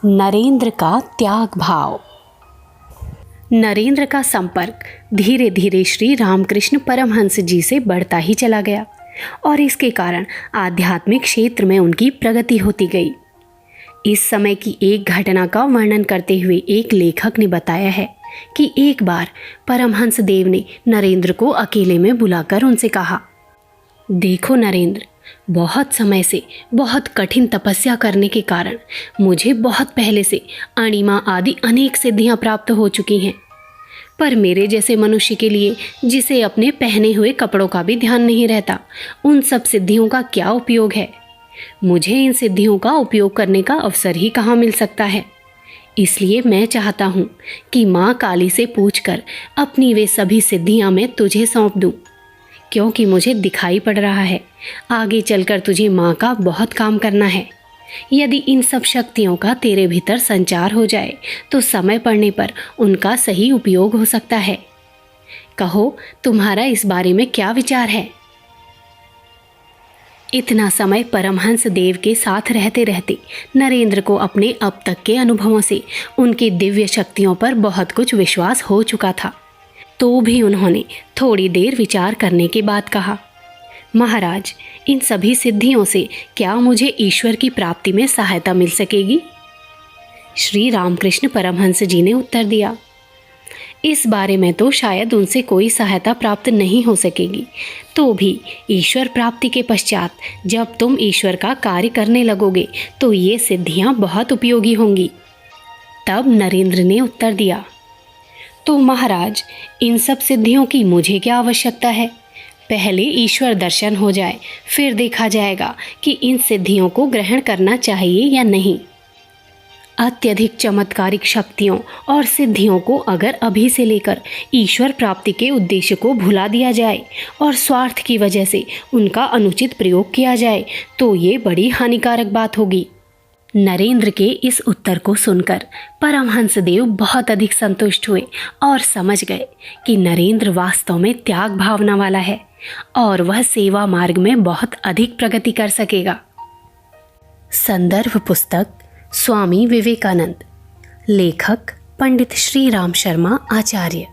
नरेंद्र का त्याग भाव। नरेंद्र का संपर्क धीरे धीरे श्री रामकृष्ण परमहंस जी से बढ़ता ही चला गया और इसके कारण आध्यात्मिक क्षेत्र में उनकी प्रगति होती गई। इस समय की एक घटना का वर्णन करते हुए एक लेखक ने बताया है कि एक बार परमहंस देव ने नरेंद्र को अकेले में बुलाकर उनसे कहा, देखो नरेंद्र, बहुत समय से बहुत कठिन तपस्या करने के कारण मुझे बहुत पहले से अणिमा आदि अनेक सिद्धियां प्राप्त हो चुकी हैं, पर मेरे जैसे मनुष्य के लिए, जिसे अपने पहने हुए कपड़ों का भी ध्यान नहीं रहता, उन सब सिद्धियों का क्या उपयोग है। मुझे इन सिद्धियों का उपयोग करने का अवसर ही कहाँ मिल सकता है। इसलिए मैं चाहता हूँ कि माँ काली से पूछकर अपनी वे सभी सिद्धियाँ मैं तुझे सौंप दूँ, क्योंकि मुझे दिखाई पड़ रहा है आगे चलकर तुझे माँ का बहुत काम करना है। यदि इन सब शक्तियों का तेरे भीतर संचार हो जाए तो समय पड़ने पर उनका सही उपयोग हो सकता है। कहो, तुम्हारा इस बारे में क्या विचार है। इतना समय परमहंस देव के साथ रहते रहते नरेंद्र को अपने अब तक के अनुभवों से उनकी दिव्य शक्तियों पर बहुत कुछ विश्वास हो चुका था। तो भी उन्होंने थोड़ी देर विचार करने के बाद कहा, महाराज, इन सभी सिद्धियों से क्या मुझे ईश्वर की प्राप्ति में सहायता मिल सकेगी। श्री रामकृष्ण परमहंस जी ने उत्तर दिया, इस बारे में तो शायद उनसे कोई सहायता प्राप्त नहीं हो सकेगी, तो भी ईश्वर प्राप्ति के पश्चात जब तुम ईश्वर का कार्य करने लगोगे तो ये सिद्धियां बहुत उपयोगी होंगी। तब नरेंद्र ने उत्तर दिया, तो महाराज, इन सब सिद्धियों की मुझे क्या आवश्यकता है। पहले ईश्वर दर्शन हो जाए, फिर देखा जाएगा कि इन सिद्धियों को ग्रहण करना चाहिए या नहीं। अत्यधिक चमत्कारिक शक्तियों और सिद्धियों को अगर अभी से लेकर ईश्वर प्राप्ति के उद्देश्य को भुला दिया जाए और स्वार्थ की वजह से उनका अनुचित प्रयोग किया जाए तो ये बड़ी हानिकारक बात होगी। नरेंद्र के इस उत्तर को सुनकर परमहंस देव बहुत अधिक संतुष्ट हुए और समझ गए कि नरेंद्र वास्तव में त्याग भावना वाला है और वह सेवा मार्ग में बहुत अधिक प्रगति कर सकेगा। संदर्भ पुस्तक स्वामी विवेकानंद, लेखक पंडित श्री राम शर्मा आचार्य।